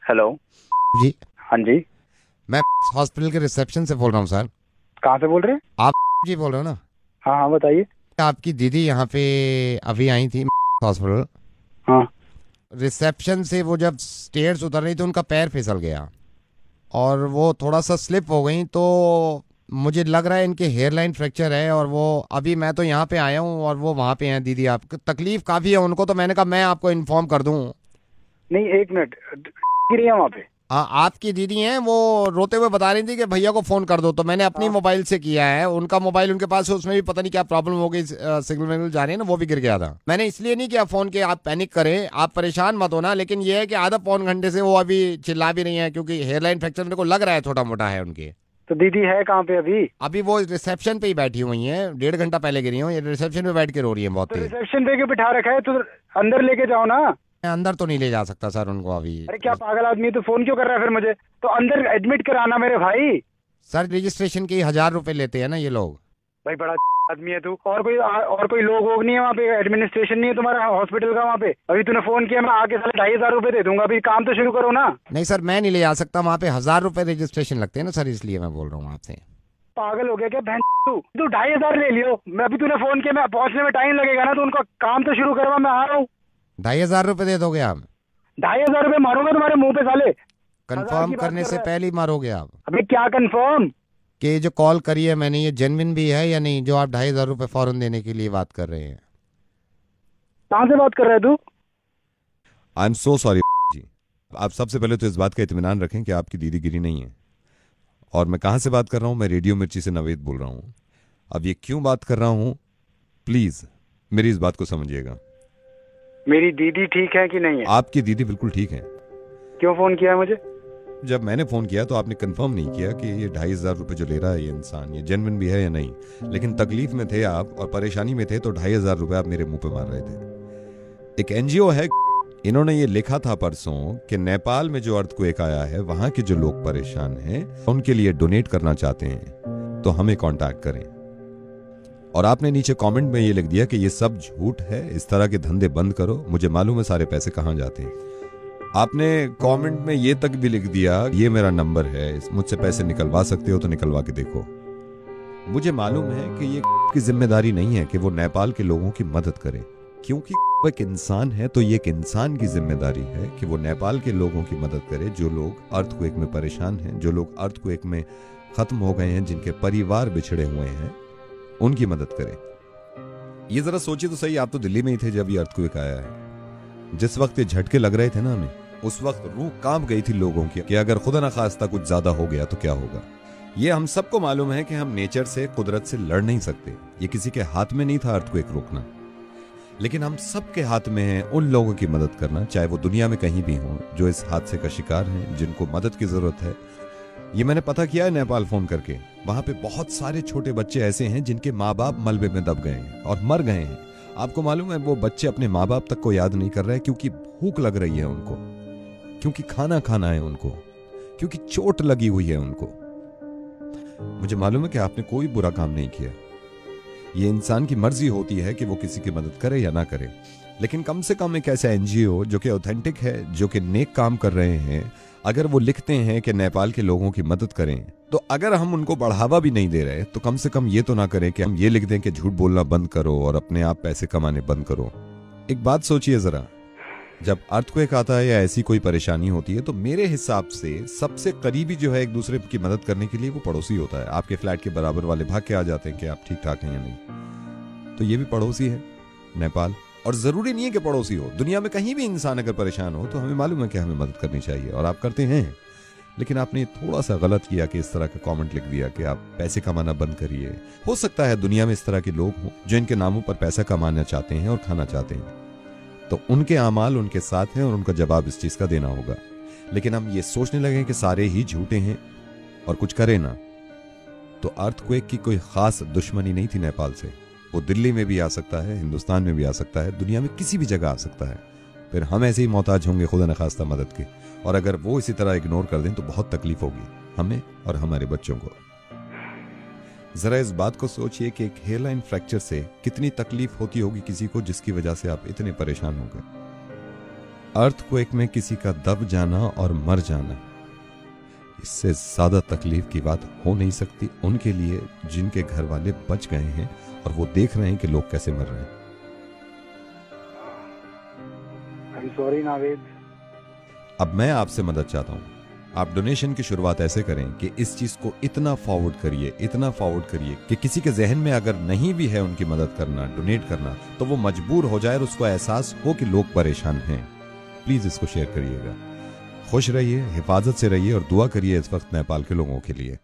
Hello. जी, हाँ जी। मैं hospital के रिसेप्शन से बोल रहा हूँ सर। कहाँ से बोल रहे हैं? आप जी बोल रहे हो ना? हाँ हाँ, बताइए। आपकी दीदी यहाँ पे अभी आई थी हॉस्पिटल। हाँ। रिसेप्शन से वो जब स्टेयर्स उतर रही तो उनका पैर फिसल गया और वो थोड़ा सा स्लिप हो गई, तो मुझे लग रहा है इनके हेयर लाइन फ्रैक्चर है। और वो अभी मैं तो यहाँ पे आया हूँ और वो वहाँ पे हैं दीदी। आप तकलीफ काफ़ी है उनको, तो मैंने कहा मैं आपको इन्फॉर्म कर दूँ। नहीं, एक मिनट। गिरी है वहाँ पे? हाँ, आपकी दीदी हैं, वो रोते हुए बता रही थी कि भैया को फोन कर दो, तो मैंने अपनी हाँ। मोबाइल से किया है। उनका मोबाइल उनके पास है, उसमें भी पता नहीं क्या प्रॉब्लम हो गई, सिग्नल विग्नल जा रही है ना, वो भी गिर गया था। मैंने इसलिए नहीं किया फोन के आप पैनिक करें, आप परेशान मत होना। लेकिन ये है कि आधा पौन घंटे से वो अभी चिल्ला भी रही है, क्योंकि हेयरलाइन फ्रैक्चर मेरे को लग रहा है छोटा मोटा है उनके। तो दीदी है कहाँ पे अभी? अभी वो रिसेप्शन पे ही बैठी हुई हैं, 1.5 घंटा पहले गिरी हूँ, ये रिसेप्शन पे बैठ के रो रही है बहुत तो तेज। रिसेप्शन पे क्यों बिठा रखा है? तो अंदर लेके जाओ ना। मैं अंदर तो नहीं ले जा सकता सर उनको अभी। अरे क्या पागल आदमी है, तो फोन क्यों कर रहा है फिर मुझे? तो अंदर एडमिट कराना मेरे भाई। सर रजिस्ट्रेशन के 1,000 रुपए लेते हैं ना ये लोग। भाई बड़ा आदमी है तू। और कोई लोग नहीं है वहाँ पे? एडमिनिस्ट्रेशन नहीं है तुम्हारा हॉस्पिटल का वहाँ पे? अभी तूने फोन किया, मैं आके साले 2,500 रुपए दे दूंगा। अभी काम तो शुरू करो ना। नहीं सर, मैं नहीं ले जा सकता वहाँ पे, 1,000 रुपए रजिस्ट्रेशन लगते हैं ना सर, इसलिए मैं बोल रहा हूँ आपसे। पागल हो गया क्या बहन? तू 2,500 ले लियो। मैं अभी तूने फोन किया, मैं पहुंचने में टाइम लगेगा ना, तो उनका काम तो शुरू करवा, मैं आ रहा हूँ। 2,500 रुपए दे दोगे आप? 2,500 रुपए मारूंगा तुम्हारे मुंह पे साले। हजार कंफर्म की बात करने कर से रहा है। पहले ही मारोगे आप? अबे क्या कंफर्म? कि ये जो कॉल करी है मैंने, ये जेन्युइन भी है या नहीं, जो आप 2,500 रुपए फौरन देने के लिए बात कर रहे हैं? कहाँ से बात कर रहा है तू? आई एम सो सॉरी जी। आप सबसे पहले तो इस बात का इत्मीनान रखें कि आपकी दीदी गिरी नहीं है। और मैं कहाँ से बात कर रहा हूँ? मैं रेडियो मिर्ची से नवेद बोल रहा हूँ। अब ये क्यों बात कर रहा हूँ, प्लीज़ मेरी इस बात को समझिएगा। मेरी दीदी ठीक है कि नहीं है? आपकी दीदी बिल्कुल ठीक है। क्यों फोन किया है मुझे? जब मैंने फ़ोन किया तो आपने कंफर्म नहीं किया कि ये 2,500 रुपये जो ले रहा है ये इंसान, ये जेन्युइन भी है या नहीं। लेकिन तकलीफ में थे आप और परेशानी में थे, तो 2,500 रुपये आप मेरे मुंह पे मार रहे थे। एक एनजीओ है, इन्होंने ये लिखा था परसों कि नेपाल में जो अर्थक्वेक आया है वहां के जो लोग परेशान हैं उनके लिए डोनेट करना चाहते हैं, तो हमें कांटेक्ट करें। और आपने नीचे कमेंट में ये लिख दिया कि ये सब झूठ है, इस तरह के धंधे बंद करो, मुझे मालूम है सारे पैसे कहाँ जाते हैं। आपने कमेंट में ये तक भी लिख दिया, ये मेरा नंबर है, मुझसे पैसे निकलवा सकते हो तो निकलवा के देखो। मुझे मालूम है कि ये की जिम्मेदारी नहीं है कि वो नेपाल के लोगों की मदद करे, क्योंकि वो एक इंसान है, तो ये एक इंसान की जिम्मेदारी है कि वो नेपाल के लोगों की मदद करे जो लोग अर्थक्वेक में परेशान हैं, जो लोग अर्थक्वेक में खत्म हो गए हैं, जिनके परिवार बिछड़े हुए हैं, उनकी मदद करे। ये जरा सोचिए तो सही, आप तो दिल्ली में ही थे जब ये अर्थक्वेक आया है। जिस वक्त ये झटके लग रहे थे ना हमें, उस वक्त रूह कांप गई थी लोगों की कि अगर खुदा ना खास्ता कुछ ज्यादा हो गया तो क्या होगा। ये हम सबको मालूम है कि हम नेचर से, कुदरत से लड़ नहीं सकते। ये किसी के हाथ में नहीं था अर्थक्वेक रोकना, लेकिन हम सबके हाथ में है उन लोगों की मदद करना, चाहे वो दुनिया में कहीं भी हों, जो इस हादसे का शिकार हैं, जिनको मदद की जरूरत है। ये मैंने पता किया है नेपाल फोन करके, वहां पे बहुत सारे छोटे बच्चे ऐसे हैं जिनके माँ बाप मलबे में दब गए हैं और मर गए हैं। आपको मालूम है वो बच्चे अपने माँ बाप तक को याद नहीं कर रहे, क्योंकि भूख लग रही है उनको, क्योंकि खाना खाना है उनको, क्योंकि चोट लगी हुई है उनको। मुझे मालूम है कि आपने कोई बुरा काम नहीं किया, ये इंसान की मर्जी होती है कि वो किसी की मदद करे या ना करे। लेकिन कम से कम एक ऐसा एनजीओ जो कि ऑथेंटिक है, जो कि नेक काम कर रहे हैं, अगर वो लिखते हैं कि नेपाल के लोगों की मदद करें, तो अगर हम उनको बढ़ावा भी नहीं दे रहे तो कम से कम ये तो ना करें कि हम ये लिख दें कि झूठ बोलना बंद करो और अपने आप पैसे कमाने बंद करो। एक बात सोचिए जरा, जब अर्थक्वेक आता है या ऐसी कोई परेशानी होती है, तो मेरे हिसाब से सबसे करीबी जो है एक दूसरे की मदद करने के लिए वो पड़ोसी होता है। आपके फ्लैट के बराबर वाले भाग के आ जाते हैं कि आप ठीक ठाक हैं या नहीं। तो ये भी पड़ोसी है नेपाल, और जरूरी नहीं है कि पड़ोसी हो, दुनिया में कहीं भी इंसान अगर परेशान हो तो हमें मालूम है कि हमें मदद करनी चाहिए, और आप करते हैं। लेकिन आपने थोड़ा सा गलत किया कि इस तरह का कमेंट लिख दिया कि आप पैसे कमाना बंद करिए। हो सकता है दुनिया में इस तरह के लोग हों जो इनके नामों पर पैसा कमाना चाहते हैं और खाना चाहते हैं, तो उनके आमाल उनके साथ हैं और उनका जवाब इस चीज का देना होगा। लेकिन हम ये सोचने लगे कि सारे ही झूठे हैं और कुछ करें ना, तो अर्थक्वेक की कोई खास दुश्मनी नहीं थी नेपाल से। वो दिल्ली में भी आ सकता है, हिंदुस्तान में भी आ सकता है, दुनिया में किसी भी जगह आ सकता है। फिर हम ऐसे ही मोहताज होंगे खुदा न खास्ता मदद के, और अगर वो इसी तरह इग्नोर कर दें तो बहुत तकलीफ होगी हमें और हमारे बच्चों को। जरा इस बात को सोचिए कि एक हेयरलाइन फ्रैक्चर से कितनी तकलीफ होती होगी किसी को, जिसकी वजह से आप इतने परेशान हो गए। अर्थक्वेक में किसी का दब जाना और मर जाना, इससे ज्यादा तकलीफ की बात हो नहीं सकती उनके लिए जिनके घर वाले बच गए हैं और वो देख रहे हैं कि लोग कैसे मर रहे हैं। I am sorry Naved. अब मैं आपसे मदद चाहता हूं, आप डोनेशन की शुरुआत ऐसे करें कि इस चीज को इतना फॉरवर्ड करिए कि किसी के जहन में अगर नहीं भी है उनकी मदद करना, डोनेट करना, तो वो मजबूर हो जाए और उसको एहसास हो कि लोग परेशान हैं। प्लीज इसको शेयर करिएगा। खुश रहिए, हिफाजत से रहिए और दुआ करिए इस वक्त नेपाल के लोगों के लिए।